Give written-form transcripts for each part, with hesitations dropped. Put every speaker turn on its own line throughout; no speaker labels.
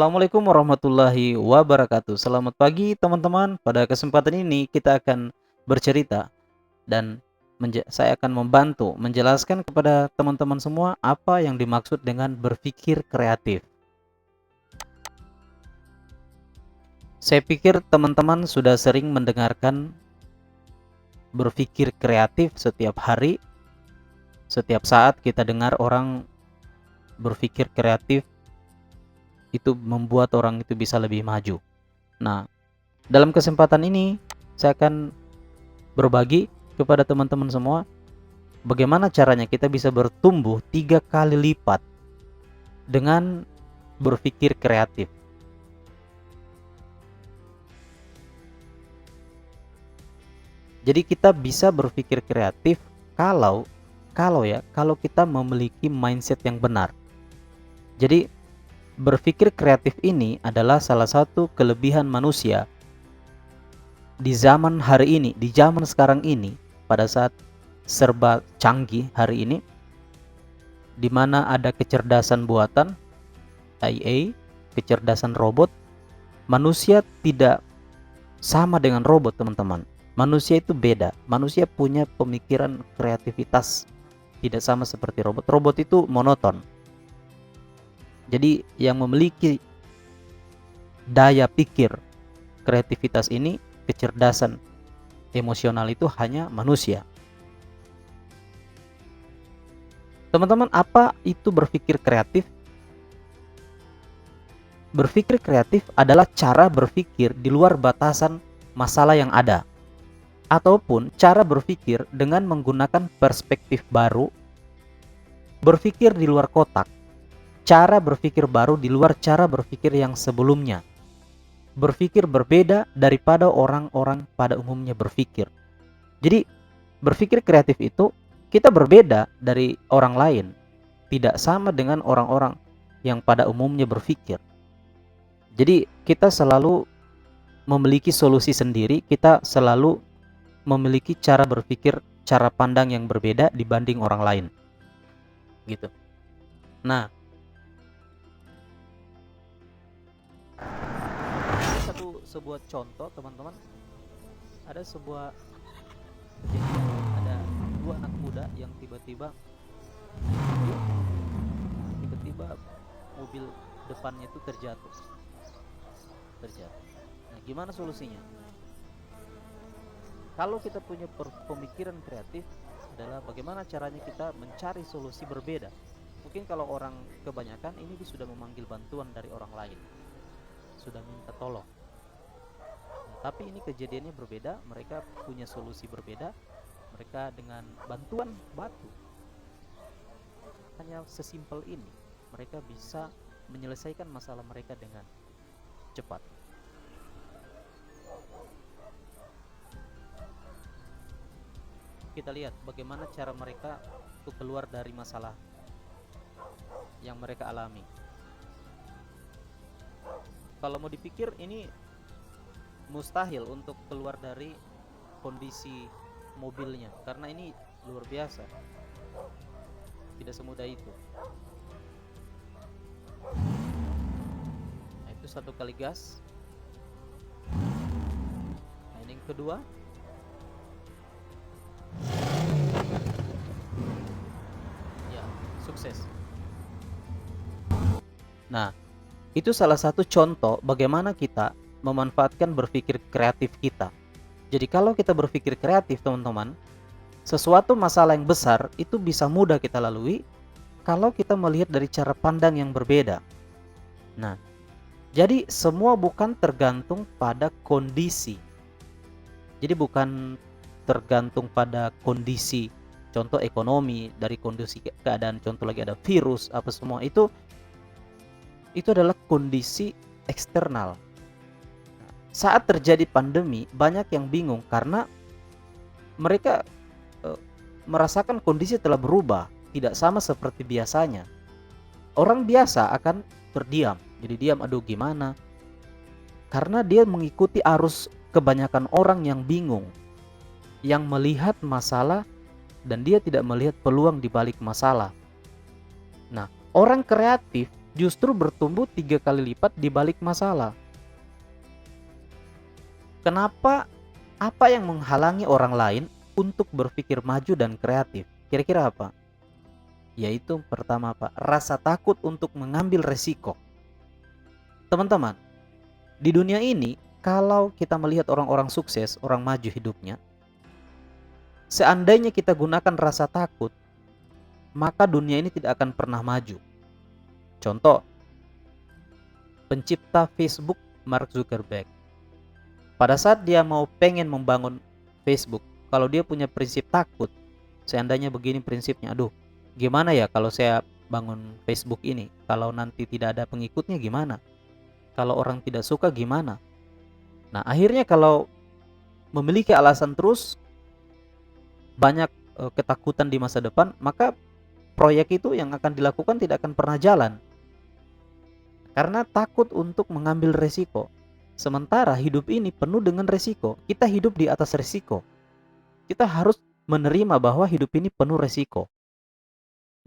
Assalamualaikum warahmatullahi wabarakatuh. Selamat pagi teman-teman. Pada kesempatan ini kita akan bercerita dan saya akan membantu menjelaskan kepada teman-teman semua apa yang dimaksud dengan berpikir kreatif. Saya pikir teman-teman sudah sering mendengarkan berpikir kreatif setiap hari. Setiap saat kita dengar orang berpikir kreatif, itu membuat orang itu bisa lebih maju. Nah, dalam kesempatan ini saya akan berbagi kepada teman-teman semua bagaimana caranya kita bisa bertumbuh 3 kali lipat dengan berpikir kreatif. Jadi kita bisa berpikir kreatif kalau kita memiliki mindset yang benar. Jadi berpikir kreatif ini adalah salah satu kelebihan manusia di zaman hari ini, di zaman sekarang ini, pada saat serba canggih hari ini, di mana ada kecerdasan buatan, AI, kecerdasan robot. Manusia tidak sama dengan robot, teman-teman. Manusia itu beda. Manusia punya pemikiran kreativitas tidak sama seperti robot. Robot itu monoton. Jadi yang memiliki daya pikir kreativitas ini, kecerdasan emosional itu hanya manusia. Teman-teman, apa itu berpikir kreatif? Berpikir kreatif adalah cara berpikir di luar batasan masalah yang ada, ataupun cara berpikir dengan menggunakan perspektif baru, berpikir di luar kotak, cara berpikir baru di luar cara berpikir yang sebelumnya, berpikir berbeda daripada orang-orang pada umumnya berpikir. Jadi berpikir kreatif itu kita berbeda dari orang lain, tidak sama dengan orang-orang yang pada umumnya berpikir. Jadi kita selalu memiliki solusi sendiri, kita selalu memiliki cara berpikir, cara pandang yang berbeda dibanding orang lain. Gitu. Nah, ada sebuah contoh, teman-teman. Ada sebuah kejadian, ada dua anak muda yang tiba-tiba mobil depannya itu terjatuh. Nah, gimana solusinya? Kalau kita punya pemikiran kreatif adalah bagaimana caranya kita mencari solusi berbeda. Mungkin kalau orang kebanyakan ini sudah memanggil bantuan dari orang lain, sudah minta tolong. Nah, tapi ini kejadiannya berbeda, mereka punya solusi berbeda. Mereka dengan bantuan batu, hanya sesimpel ini, mereka bisa menyelesaikan masalah mereka dengan cepat. Kita lihat bagaimana cara mereka untuk keluar dari masalah yang mereka alami. Kalau mau dipikir ini mustahil untuk keluar dari kondisi mobilnya, karena ini luar biasa, tidak semudah itu. Nah, itu satu kali gas. Nah, ini yang kedua. Ya, sukses. Nah, itu salah satu contoh bagaimana kita memanfaatkan berpikir kreatif kita. Jadi kalau kita berpikir kreatif, teman-teman, sesuatu masalah yang besar itu bisa mudah kita lalui kalau kita melihat dari cara pandang yang berbeda. Nah, jadi semua bukan tergantung pada kondisi. Jadi bukan tergantung pada kondisi, contoh ekonomi, dari kondisi keadaan, contoh lagi ada virus, apa semua itu adalah kondisi eksternal. Saat terjadi pandemi, banyak yang bingung karena mereka merasakan kondisi telah berubah, tidak sama seperti biasanya. Orang biasa akan terdiam, jadi diam, aduh gimana? Karena dia mengikuti arus kebanyakan orang yang bingung, yang melihat masalah dan dia tidak melihat peluang di balik masalah. Nah, orang kreatif justru bertumbuh 3 kali lipat di balik masalah. Kenapa? Apa yang menghalangi orang lain untuk berpikir maju dan kreatif? Kira-kira apa? Yaitu pertama Pak, rasa takut untuk mengambil resiko. Teman-teman, di dunia ini kalau kita melihat orang-orang sukses, orang maju hidupnya, seandainya kita gunakan rasa takut, maka dunia ini tidak akan pernah maju. Contoh, pencipta Facebook Mark Zuckerberg. Pada saat dia mau pengen membangun Facebook, kalau dia punya prinsip takut, seandainya begini prinsipnya, aduh, gimana ya kalau saya bangun Facebook ini? Kalau nanti tidak ada pengikutnya gimana? Kalau orang tidak suka gimana? Nah, akhirnya kalau memiliki alasan terus, banyak ketakutan di masa depan, maka proyek itu yang akan dilakukan tidak akan pernah jalan. Karena takut untuk mengambil resiko. Sementara hidup ini penuh dengan resiko. Kita hidup di atas resiko. Kita harus menerima bahwa hidup ini penuh resiko.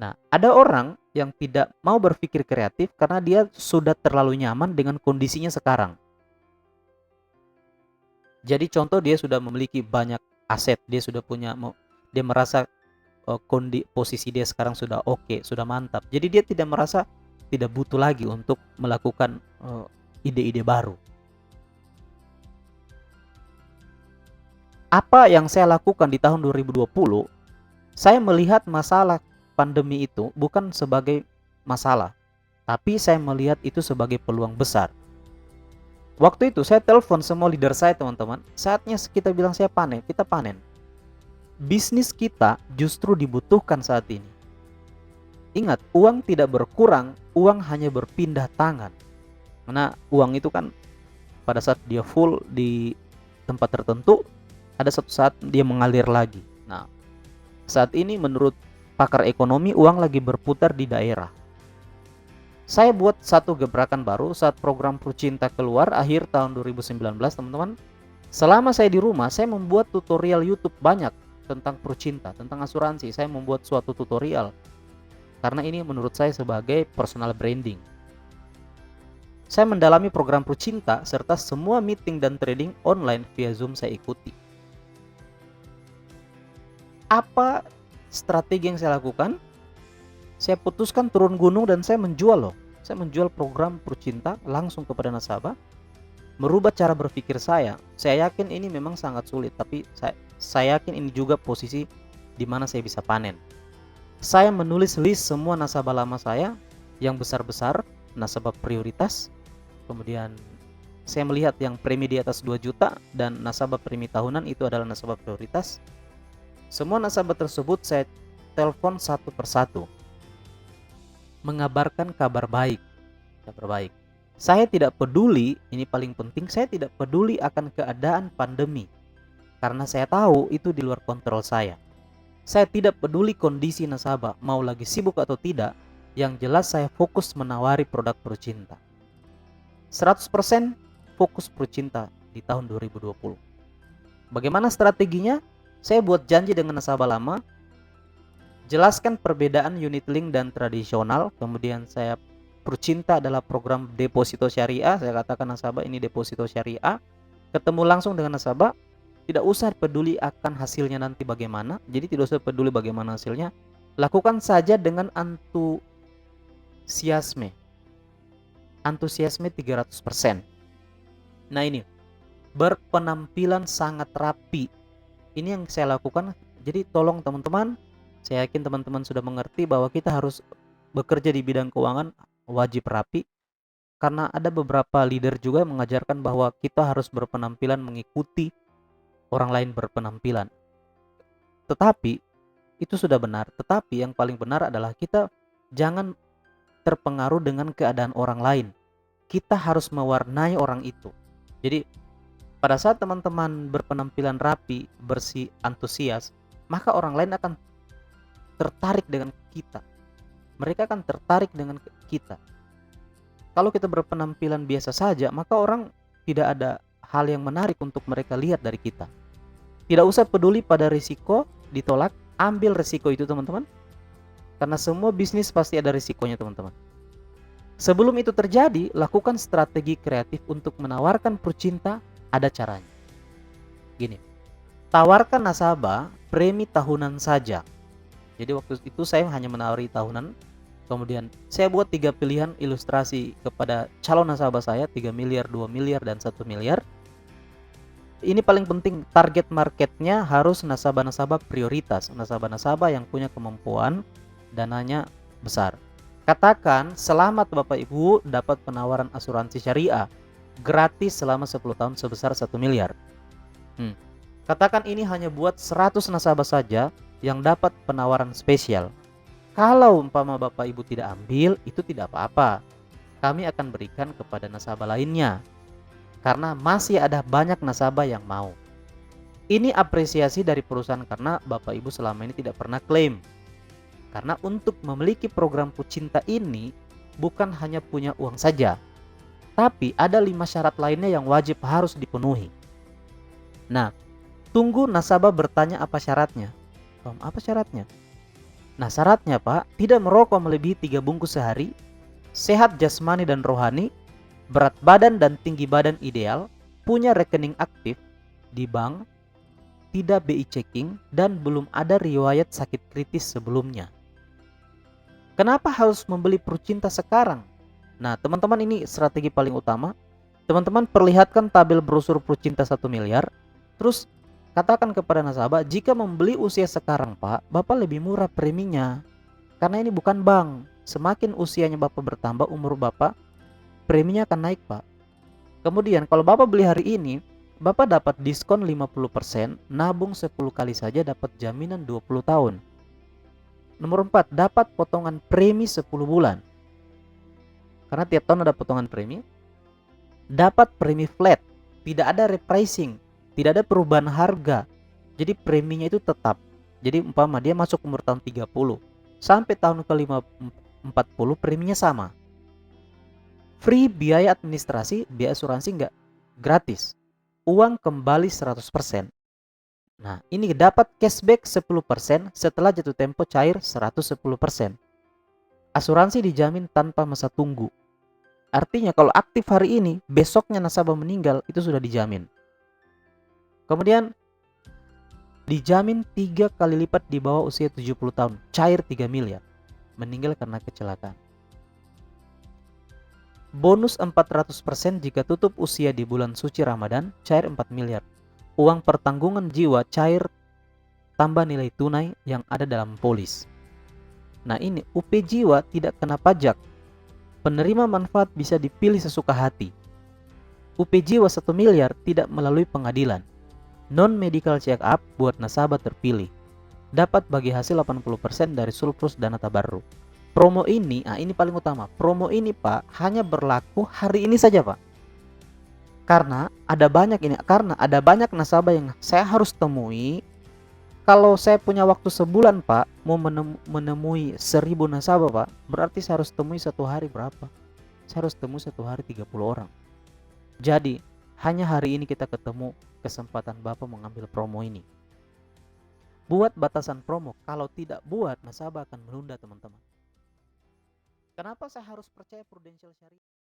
Nah, ada orang yang tidak mau berpikir kreatif karena dia sudah terlalu nyaman dengan kondisinya sekarang. Jadi contoh, dia sudah memiliki banyak aset, dia sudah punya, dia merasa posisi dia sekarang sudah oke, sudah mantap. Jadi dia tidak merasa tidak butuh lagi untuk melakukan ide-ide baru. Apa yang saya lakukan di tahun 2020, saya melihat masalah pandemi itu bukan sebagai masalah, tapi saya melihat itu sebagai peluang besar. Waktu itu saya telepon semua leader saya, teman-teman. Saatnya kita bilang saya panen, kita panen. Bisnis kita justru dibutuhkan saat ini. Ingat, uang tidak berkurang, uang hanya berpindah tangan. Karena uang itu kan pada saat dia full di tempat tertentu, ada satu saat dia mengalir lagi. Nah, saat ini menurut pakar ekonomi, uang lagi berputar di daerah. Saya buat satu gebrakan baru saat program Prucinta keluar akhir tahun 2019, teman-teman. Selama saya di rumah, saya membuat tutorial YouTube banyak tentang Prucinta, tentang asuransi. Saya membuat suatu tutorial karena ini menurut saya sebagai personal branding. Saya mendalami program Prucinta serta semua meeting dan trading online via Zoom saya ikuti. Apa strategi yang saya lakukan? Saya putuskan turun gunung dan saya menjual loh. Saya menjual program Prucinta langsung kepada nasabah, merubah cara berpikir saya. Saya yakin ini memang sangat sulit, tapi saya yakin ini juga posisi di mana saya bisa panen. Saya menulis list semua nasabah lama saya yang besar-besar, nasabah prioritas. Kemudian saya melihat yang premi di atas 2 juta dan nasabah premi tahunan itu adalah nasabah prioritas. Semua nasabah tersebut saya telepon satu persatu, mengabarkan kabar baik. Saya tidak peduli, ini paling penting, saya tidak peduli akan keadaan pandemi. Karena saya tahu itu di luar kontrol saya. Saya tidak peduli kondisi nasabah, mau lagi sibuk atau tidak, yang jelas saya fokus menawari produk Prucinta. 100% fokus Prucinta di tahun 2020. Bagaimana strateginya? Saya buat janji dengan nasabah lama, jelaskan perbedaan unit link dan tradisional. Kemudian saya Prucinta adalah program deposito syariah. Saya katakan nasabah ini deposito syariah. Ketemu langsung dengan nasabah, tidak usah peduli akan hasilnya nanti bagaimana. Jadi tidak usah peduli bagaimana hasilnya. Lakukan saja dengan antusiasme. Antusiasme 300%. Nah ini, berpenampilan sangat rapi. Ini yang saya lakukan. Jadi tolong teman-teman, saya yakin teman-teman sudah mengerti bahwa kita harus bekerja di bidang keuangan wajib rapi. Karena ada beberapa leader juga mengajarkan bahwa kita harus berpenampilan mengikuti orang lain berpenampilan. Tetapi itu sudah benar. Tetapi yang paling benar adalah kita jangan terpengaruh dengan keadaan orang lain. Kita harus mewarnai orang itu. Jadi pada saat teman-teman berpenampilan rapi, bersih, antusias, maka orang lain akan tertarik dengan kita. Mereka akan tertarik dengan kita. Kalau kita berpenampilan biasa saja, maka orang tidak ada hal yang menarik untuk mereka lihat dari kita. Tidak usah peduli pada risiko ditolak, ambil risiko itu teman-teman. Karena semua bisnis pasti ada risikonya teman-teman. Sebelum itu terjadi, lakukan strategi kreatif untuk menawarkan Prucinta. Ada caranya. Gini, tawarkan nasabah premi tahunan saja. Jadi waktu itu saya hanya menawari tahunan. Kemudian saya buat 3 pilihan ilustrasi kepada calon nasabah saya, 3 miliar, 2 miliar, dan 1 miliar. Ini paling penting, target marketnya harus nasabah-nasabah prioritas, nasabah-nasabah yang punya kemampuan dananya besar. Katakan, selamat Bapak Ibu dapat penawaran asuransi syariah gratis selama 10 tahun sebesar 1 miliar. Katakan ini hanya buat 100 nasabah saja yang dapat penawaran spesial. Kalau umpama Bapak Ibu tidak ambil, itu tidak apa-apa. Kami akan berikan kepada nasabah lainnya. Karena masih ada banyak nasabah yang mau. Ini apresiasi dari perusahaan karena Bapak Ibu selama ini tidak pernah klaim. Karena untuk memiliki program Prucinta ini bukan hanya punya uang saja, tapi ada 5 syarat lainnya yang wajib harus dipenuhi. Nah, tunggu nasabah bertanya apa syaratnya. Apa syaratnya? Nah, syaratnya Pak, tidak merokok melebihi 3 bungkus sehari, sehat jasmani dan rohani, berat badan dan tinggi badan ideal, punya rekening aktif di bank, tidak BI checking, dan belum ada riwayat sakit kritis sebelumnya. Kenapa harus membeli Prucinta sekarang? Nah, teman-teman, ini strategi paling utama. Teman-teman perlihatkan tabel brosur Prucinta 1 miliar, terus katakan kepada nasabah, jika membeli usia sekarang Pak, Bapak lebih murah preminya. Karena ini bukan bank. Semakin usianya Bapak bertambah, umur Bapak, preminya akan naik Pak. Kemudian kalau Bapak beli hari ini, Bapak dapat diskon 50%, nabung 10 kali saja dapat jaminan 20 tahun. Nomor 4, dapat potongan premi 10 bulan. Karena tiap tahun ada potongan premi. Dapat premi flat, tidak ada repricing, tidak ada perubahan harga. Jadi preminya itu tetap. Jadi umpama dia masuk umur tahun 30, sampai tahun ke-40 preminya sama. Free biaya administrasi, biaya asuransi enggak gratis. Uang kembali 100%. Nah, ini dapat cashback 10% setelah jatuh tempo cair 110%. Asuransi dijamin tanpa masa tunggu. Artinya kalau aktif hari ini, besoknya nasabah meninggal, itu sudah dijamin. Kemudian dijamin 3 kali lipat di bawah usia 70 tahun, cair 3 miliar. Meninggal karena kecelakaan. Bonus 400% jika tutup usia di bulan suci Ramadan, cair 4 miliar. Uang pertanggungan jiwa cair tambah nilai tunai yang ada dalam polis. Nah, ini UP jiwa tidak kena pajak. Penerima manfaat bisa dipilih sesuka hati. UP jiwa 1 miliar tidak melalui pengadilan. Non-medical check up buat nasabah terpilih. Dapat bagi hasil 80% dari surplus dana tabarruk. Promo ini, ini paling utama. Promo ini Pak hanya berlaku hari ini saja Pak. Karena ada banyak nasabah yang saya harus temui. Kalau saya punya waktu sebulan Pak, mau menemui 1000 nasabah Pak, berarti saya harus temui satu hari berapa? Saya harus temui satu hari 30 orang. Jadi hanya hari ini kita ketemu, kesempatan Bapak mengambil promo ini. Buat batasan promo, kalau tidak buat nasabah akan menunda teman-teman. Kenapa saya harus percaya Prudential Syariah?